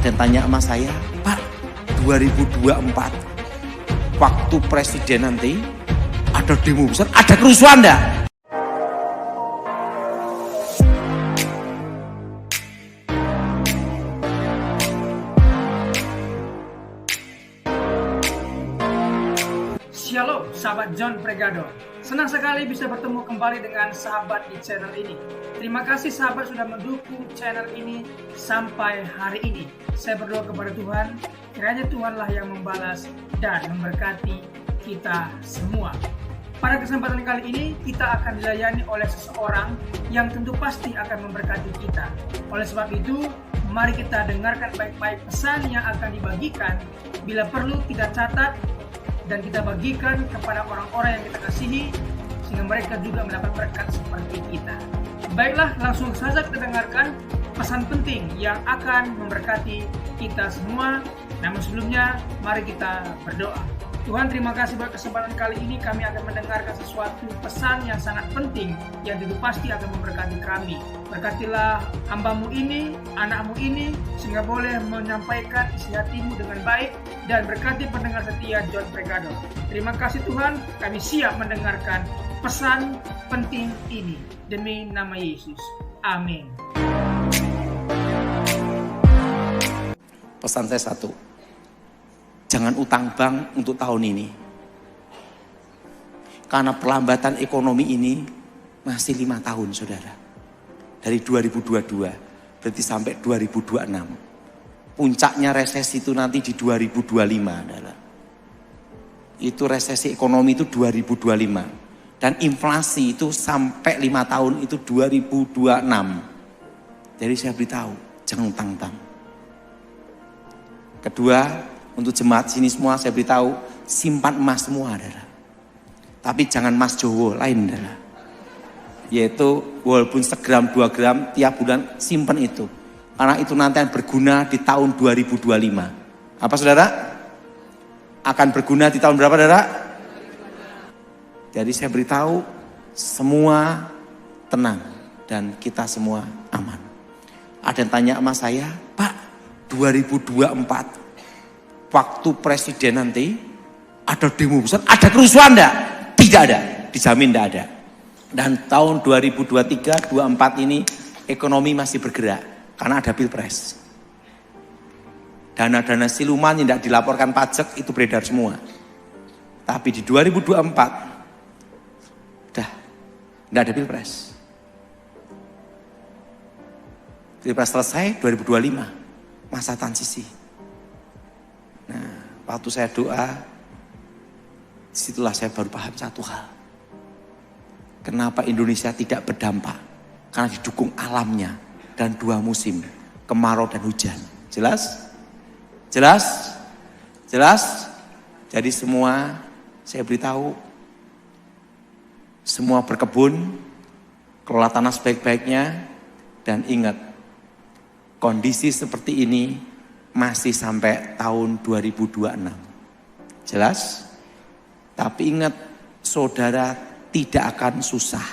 Ada yang tanya sama saya, Pak, 2024 waktu presiden nanti ada demo besar, ada kerusuhan enggak? Shalom sahabat John Pregado. Senang sekali bisa bertemu kembali dengan sahabat di channel ini. Terima kasih sahabat sudah mendukung channel ini sampai hari ini. Saya berdoa kepada Tuhan, kiranya Tuhanlah yang membalas dan memberkati kita semua. Pada kesempatan kali ini kita akan dilayani oleh seseorang yang tentu pasti akan memberkati kita. Oleh sebab itu, mari kita dengarkan baik-baik pesan yang akan dibagikan. Bila perlu kita catat dan kita bagikan kepada orang-orang yang kita kasihi, sehingga mereka juga mendapat berkat seperti kita. Baiklah, langsung saja kita dengarkan pesan penting yang akan memberkati kita semua. Namun sebelumnya, mari kita berdoa. Tuhan, terima kasih buat kesempatan kali ini kami akan mendengarkan sesuatu pesan yang sangat penting yang tentu pasti akan memberkati kami. Berkatilah hambamu ini, anakmu ini, sehingga boleh menyampaikan isi hatimu dengan baik dan berkati pendengar setia John Pregado. Terima kasih Tuhan, kami siap mendengarkan pesan penting ini. Demi nama Yesus. Amin. Pesan saya satu, jangan utang bank untuk tahun ini. Karena perlambatan ekonomi ini masih 5 tahun saudara. Dari 2022 berarti sampai 2026. Puncaknya resesi itu nanti di 2025 adalah. Itu resesi ekonomi itu 2025. Dan inflasi itu sampai 5 tahun itu 2026. Jadi saya beritahu, jangan utang bank. Kedua, untuk jemaat sini semua saya beritahu, simpan emas semua adalah. Tapi jangan emas Jowo lain adalah. Yaitu walaupun segram 2 gram tiap bulan simpan itu. Karena itu nanti akan berguna di tahun 2025. Apa saudara? Akan berguna di tahun berapa saudara? Jadi saya beritahu semua tenang dan kita semua aman. Ada yang tanya sama saya, Pak, 2024 waktu presiden nanti ada demo besar, ada kerusuhan enggak? Tidak ada, dijamin tidak ada. Dan tahun 2023-24 ini ekonomi masih bergerak karena ada pilpres. Dana-dana siluman yang tidak dilaporkan pajak itu beredar semua. Tapi di 2024 udah tidak ada pilpres. Pilpres selesai 2025, masa transisi. Nah, waktu saya doa, disitulah saya baru paham satu hal. Kenapa Indonesia tidak berdampak? Karena didukung alamnya dan 2 musim, kemarau dan hujan. Jelas? Jelas? Jelas? Jadi semua saya beritahu, semua berkebun, kelola tanah sebaik-baiknya, dan ingat, kondisi seperti ini masih sampai tahun 2026. Jelas? Tapi ingat, saudara tidak akan susah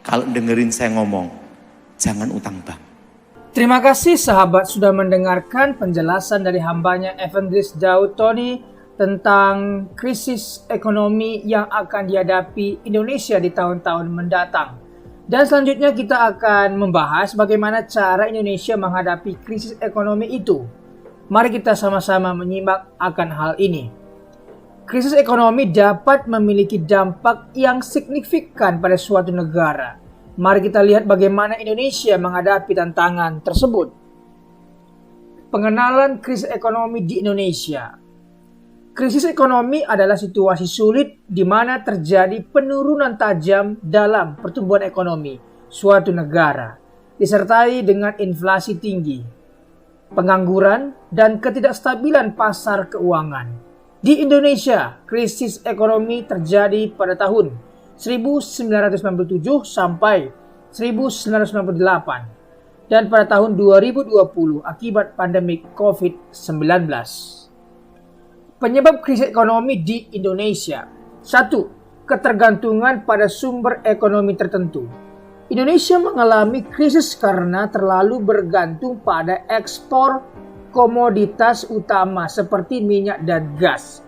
kalau dengerin saya ngomong, jangan utang bank. Terima kasih sahabat sudah mendengarkan penjelasan dari hambanya Evangelist Daud Tony tentang krisis ekonomi yang akan dihadapi Indonesia di tahun-tahun mendatang. Dan selanjutnya kita akan membahas bagaimana cara Indonesia menghadapi krisis ekonomi itu. Mari kita sama-sama menyimak akan hal ini. Krisis ekonomi dapat memiliki dampak yang signifikan pada suatu negara. Mari kita lihat bagaimana Indonesia menghadapi tantangan tersebut. Pengenalan krisis ekonomi di Indonesia. Krisis ekonomi adalah situasi sulit di mana terjadi penurunan tajam dalam pertumbuhan ekonomi suatu negara, disertai dengan inflasi tinggi, pengangguran, dan ketidakstabilan pasar keuangan. Di Indonesia, krisis ekonomi terjadi pada tahun 1997 sampai 1998 dan pada tahun 2020 akibat pandemi COVID-19. Penyebab krisis ekonomi di Indonesia. 1. Ketergantungan pada sumber ekonomi tertentu. Indonesia mengalami krisis karena terlalu bergantung pada ekspor komoditas utama seperti minyak dan gas.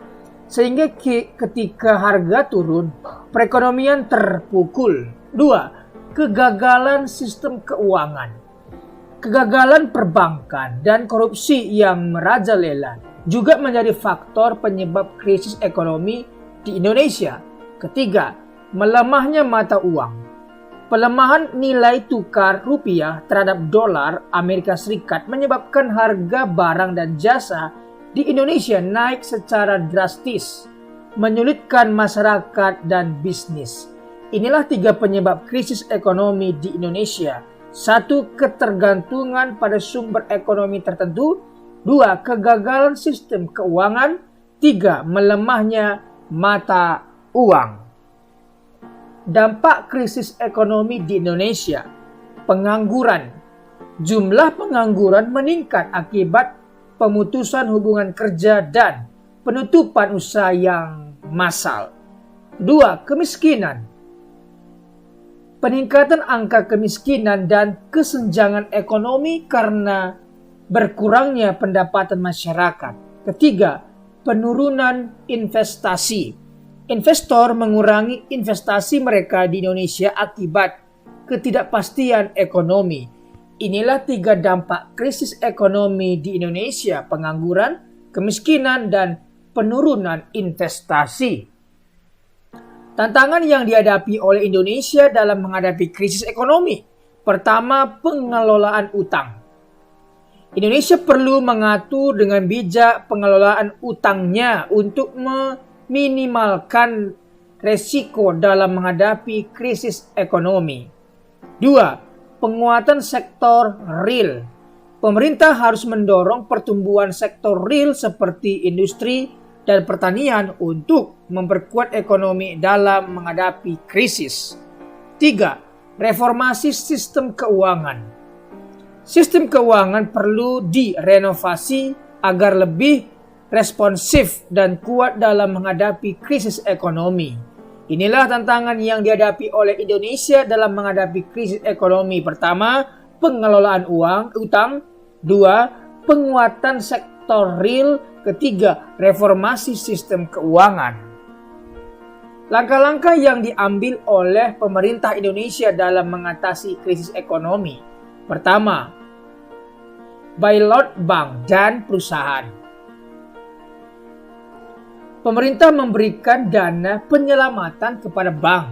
Sehingga ketika harga turun, perekonomian terpukul. 2. Kegagalan sistem keuangan. Kegagalan perbankan dan korupsi yang merajalela juga menjadi faktor penyebab krisis ekonomi di Indonesia. Ketiga, melemahnya mata uang. Pelemahan nilai tukar rupiah terhadap dolar Amerika Serikat menyebabkan harga barang dan jasa di Indonesia naik secara drastis, menyulitkan masyarakat dan bisnis. Inilah 3 penyebab krisis ekonomi di Indonesia. 1. Ketergantungan pada sumber ekonomi tertentu. 2. Kegagalan sistem keuangan. 3. Melemahnya mata uang. Dampak krisis ekonomi di Indonesia. Pengangguran. Jumlah pengangguran meningkat akibat pemutusan hubungan kerja dan penutupan usaha yang massal. 2. Kemiskinan. Peningkatan angka kemiskinan dan kesenjangan ekonomi karena berkurangnya pendapatan masyarakat. Ketiga, penurunan investasi. Investor mengurangi investasi mereka di Indonesia akibat ketidakpastian ekonomi. Inilah 3 dampak krisis ekonomi di Indonesia: pengangguran, kemiskinan, dan penurunan investasi. Tantangan yang dihadapi oleh Indonesia dalam menghadapi krisis ekonomi. Pertama, pengelolaan utang. Indonesia perlu mengatur dengan bijak pengelolaan utangnya untuk meminimalkan resiko dalam menghadapi krisis ekonomi. 2. Penguatan sektor real. Pemerintah harus mendorong pertumbuhan sektor real seperti industri dan pertanian untuk memperkuat ekonomi dalam menghadapi krisis. 3. Reformasi sistem keuangan. Sistem keuangan perlu direnovasi agar lebih responsif dan kuat dalam menghadapi krisis ekonomi. Inilah tantangan yang dihadapi oleh Indonesia dalam menghadapi krisis ekonomi. Pertama, pengelolaan utang. 2. Penguatan sektor real. Ketiga, reformasi sistem keuangan. Langkah-langkah yang diambil oleh pemerintah Indonesia dalam mengatasi krisis ekonomi. Pertama, bailout bank dan perusahaan. Pemerintah memberikan dana penyelamatan kepada bank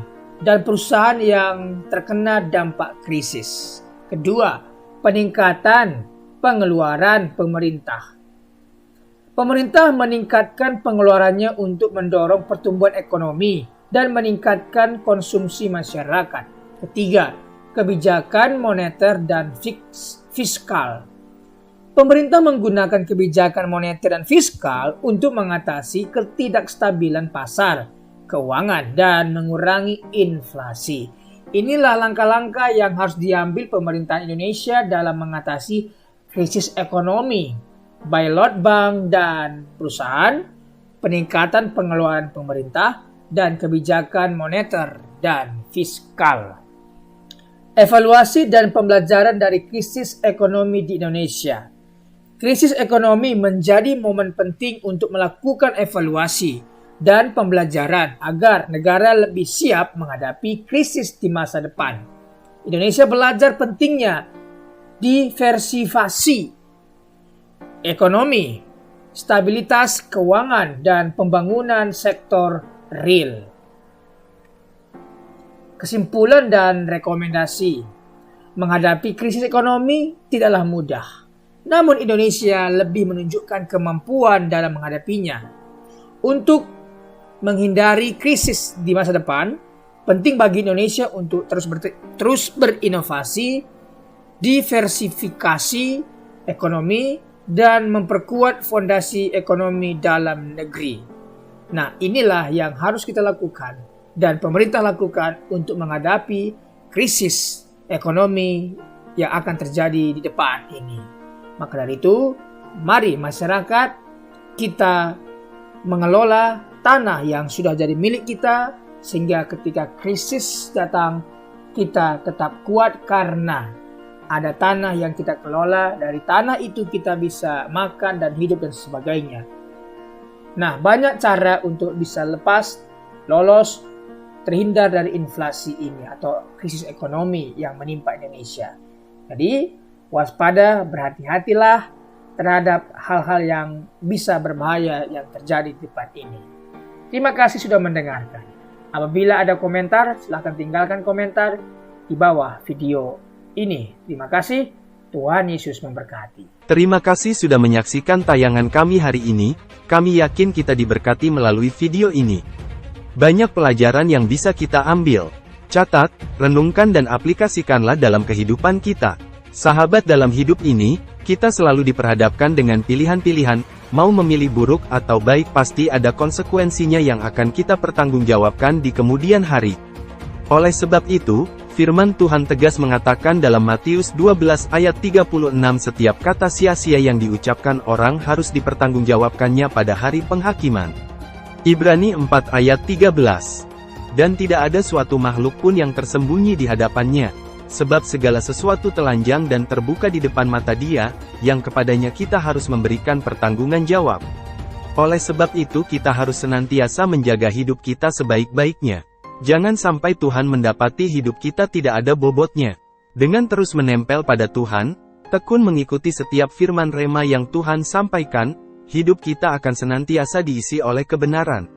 dan perusahaan yang terkena dampak krisis. Kedua, peningkatan pengeluaran pemerintah. Pemerintah meningkatkan pengeluarannya untuk mendorong pertumbuhan ekonomi dan meningkatkan konsumsi masyarakat. Ketiga, kebijakan moneter dan fiskal. Pemerintah menggunakan kebijakan moneter dan fiskal untuk mengatasi ketidakstabilan pasar keuangan dan mengurangi inflasi. Inilah langkah-langkah yang harus diambil pemerintah Indonesia dalam mengatasi krisis ekonomi, bailout bank dan perusahaan, peningkatan pengeluaran pemerintah, dan kebijakan moneter dan fiskal. Evaluasi dan pembelajaran dari krisis ekonomi di Indonesia. Krisis ekonomi menjadi momen penting untuk melakukan evaluasi dan pembelajaran agar negara lebih siap menghadapi krisis di masa depan. Indonesia belajar pentingnya diversifikasi ekonomi, stabilitas keuangan, dan pembangunan sektor real. Kesimpulan dan rekomendasi. Menghadapi krisis ekonomi tidaklah mudah. Namun Indonesia lebih menunjukkan kemampuan dalam menghadapinya. Untuk menghindari krisis di masa depan, penting bagi Indonesia untuk terus berinovasi, diversifikasi ekonomi, dan memperkuat fondasi ekonomi dalam negeri. Nah, inilah yang harus kita lakukan dan pemerintah lakukan untuk menghadapi krisis ekonomi yang akan terjadi di depan ini. Maka dari itu, mari masyarakat kita mengelola tanah yang sudah jadi milik kita sehingga ketika krisis datang kita tetap kuat karena ada tanah yang kita kelola, dari tanah itu kita bisa makan dan hidup dan sebagainya. Nah, banyak cara untuk bisa lolos, terhindar dari inflasi ini atau krisis ekonomi yang menimpa Indonesia. Jadi, waspada, berhati-hatilah terhadap hal-hal yang bisa berbahaya yang terjadi di tempat ini. Terima kasih sudah mendengarkan. Apabila ada komentar, silahkan tinggalkan komentar di bawah video ini. Terima kasih. Tuhan Yesus memberkati. Terima kasih sudah menyaksikan tayangan kami hari ini. Kami yakin kita diberkati melalui video ini. Banyak pelajaran yang bisa kita ambil. Catat, renungkan dan aplikasikanlah dalam kehidupan kita. Sahabat, dalam hidup ini, kita selalu diperhadapkan dengan pilihan-pilihan, mau memilih buruk atau baik pasti ada konsekuensinya yang akan kita pertanggungjawabkan di kemudian hari. Oleh sebab itu, firman Tuhan tegas mengatakan dalam Matius 12 ayat 36 setiap kata sia-sia yang diucapkan orang harus dipertanggungjawabkannya pada hari penghakiman. Ibrani 4 ayat 13. Dan tidak ada suatu makhluk pun yang tersembunyi di hadapannya, sebab segala sesuatu telanjang dan terbuka di depan mata Dia, yang kepadanya kita harus memberikan pertanggungan jawab. Oleh sebab itu kita harus senantiasa menjaga hidup kita sebaik-baiknya. Jangan sampai Tuhan mendapati hidup kita tidak ada bobotnya. Dengan terus menempel pada Tuhan, tekun mengikuti setiap firman rema yang Tuhan sampaikan, hidup kita akan senantiasa diisi oleh kebenaran.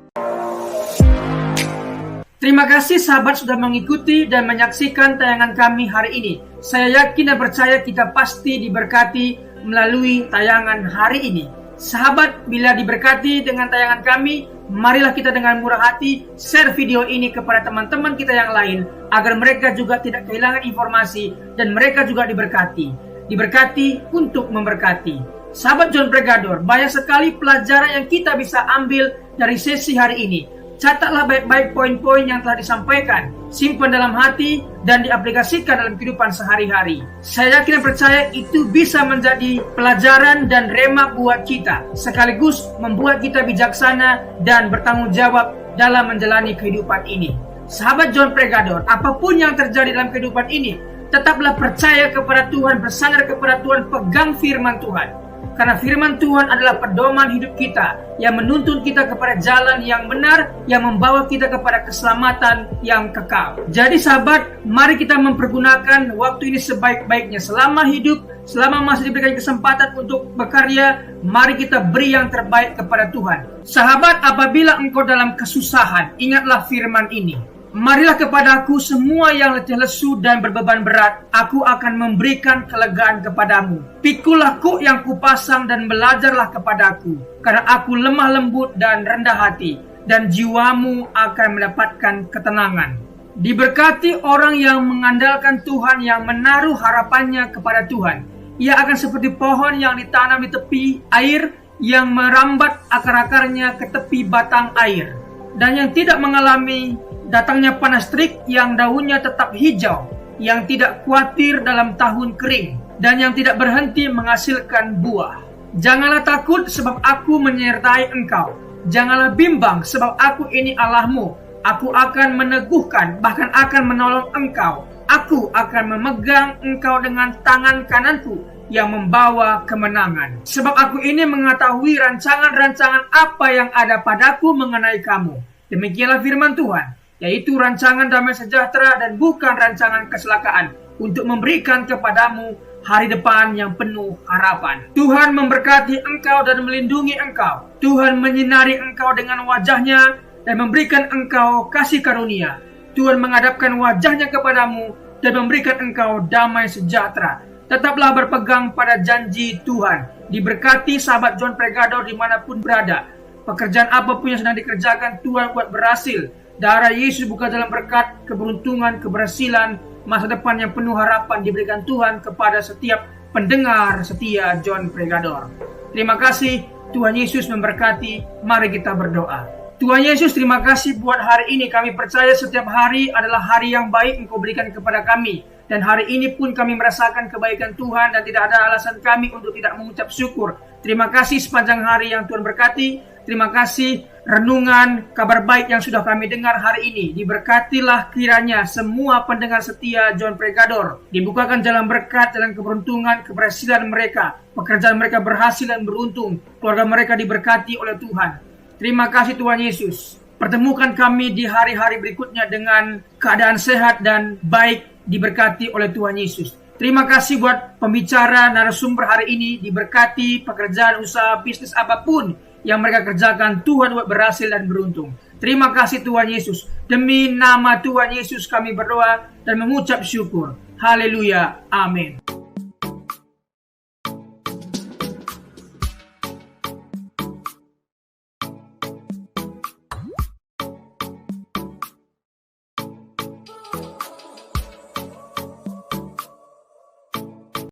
Terima kasih sahabat sudah mengikuti dan menyaksikan tayangan kami hari ini. Saya yakin dan percaya kita pasti diberkati melalui tayangan hari ini. Sahabat, bila diberkati dengan tayangan kami, marilah kita dengan murah hati share video ini kepada teman-teman kita yang lain, agar mereka juga tidak kehilangan informasi dan mereka juga diberkati. Diberkati untuk memberkati. Sahabat John Pregador, banyak sekali pelajaran yang kita bisa ambil dari sesi hari ini. Catatlah baik-baik poin-poin yang telah disampaikan, simpan dalam hati, dan diaplikasikan dalam kehidupan sehari-hari. Saya yakin dan percaya itu bisa menjadi pelajaran dan rema buat kita, sekaligus membuat kita bijaksana dan bertanggung jawab dalam menjalani kehidupan ini. Sahabat John Pregador, apapun yang terjadi dalam kehidupan ini, tetaplah percaya kepada Tuhan, bersandar kepada Tuhan, pegang firman Tuhan. Karena firman Tuhan adalah pedoman hidup kita, yang menuntun kita kepada jalan yang benar, yang membawa kita kepada keselamatan yang kekal. Jadi sahabat, mari kita mempergunakan waktu ini sebaik-baiknya. Selama hidup, selama masih diberikan kesempatan untuk berkarya, mari kita beri yang terbaik kepada Tuhan. Sahabat, apabila engkau dalam kesusahan, ingatlah firman ini. Marilah kepadaku semua yang letih lesu dan berbeban berat, aku akan memberikan kelegaan kepadamu. Pikulah kuk yang kupasang dan belajarlah kepadaku, karena aku lemah lembut dan rendah hati, dan jiwamu akan mendapatkan ketenangan. Diberkati orang yang mengandalkan Tuhan, yang menaruh harapannya kepada Tuhan. Ia akan seperti pohon yang ditanam di tepi air, yang merambat akar-akarnya ke tepi batang air, dan yang tidak mengalami datangnya panas terik, yang daunnya tetap hijau, yang tidak khawatir dalam tahun kering, dan yang tidak berhenti menghasilkan buah. Janganlah takut, sebab aku menyertai engkau. Janganlah bimbang, sebab aku ini Allahmu. Aku akan meneguhkan, bahkan akan menolong engkau. Aku akan memegang engkau dengan tangan kananku yang membawa kemenangan. Sebab aku ini mengetahui rancangan-rancangan apa yang ada padaku mengenai kamu. Demikianlah firman Tuhan, yaitu rancangan damai sejahtera dan bukan rancangan kecelakaan, untuk memberikan kepadamu hari depan yang penuh harapan. Tuhan memberkati engkau dan melindungi engkau. Tuhan menyinari engkau dengan wajahnya dan memberikan engkau kasih karunia. Tuhan menghadapkan wajahnya kepadamu dan memberikan engkau damai sejahtera. Tetaplah berpegang pada janji Tuhan. Diberkati sahabat John Pregador dimanapun berada. Pekerjaan apapun yang sedang dikerjakan, Tuhan buat berhasil. Darah Yesus buka dalam berkat, keberuntungan, keberhasilan, masa depan yang penuh harapan diberikan Tuhan kepada setiap pendengar setia John Pregador. Terima kasih, Tuhan Yesus memberkati. Mari kita berdoa. Tuhan Yesus, terima kasih buat hari ini. Kami percaya setiap hari adalah hari yang baik Engkau berikan kepada kami. Dan hari ini pun kami merasakan kebaikan Tuhan dan tidak ada alasan kami untuk tidak mengucap syukur. Terima kasih sepanjang hari yang Tuhan berkati. Terima kasih renungan kabar baik yang sudah kami dengar hari ini. Diberkatilah kiranya semua pendengar setia John Pregador. Dibukakan jalan berkat, jalan keberuntungan, keberhasilan mereka. Pekerjaan mereka berhasil dan beruntung. Keluarga mereka diberkati oleh Tuhan. Terima kasih Tuhan Yesus. Pertemukan kami di hari-hari berikutnya dengan keadaan sehat dan baik, diberkati oleh Tuhan Yesus. Terima kasih buat pembicara narasumber hari ini. Diberkati pekerjaan, usaha, bisnis apapun yang mereka kerjakan, Tuhan buat berhasil dan beruntung. Terima kasih Tuhan Yesus. Demi nama Tuhan Yesus kami berdoa dan mengucap syukur. Haleluya. Amin.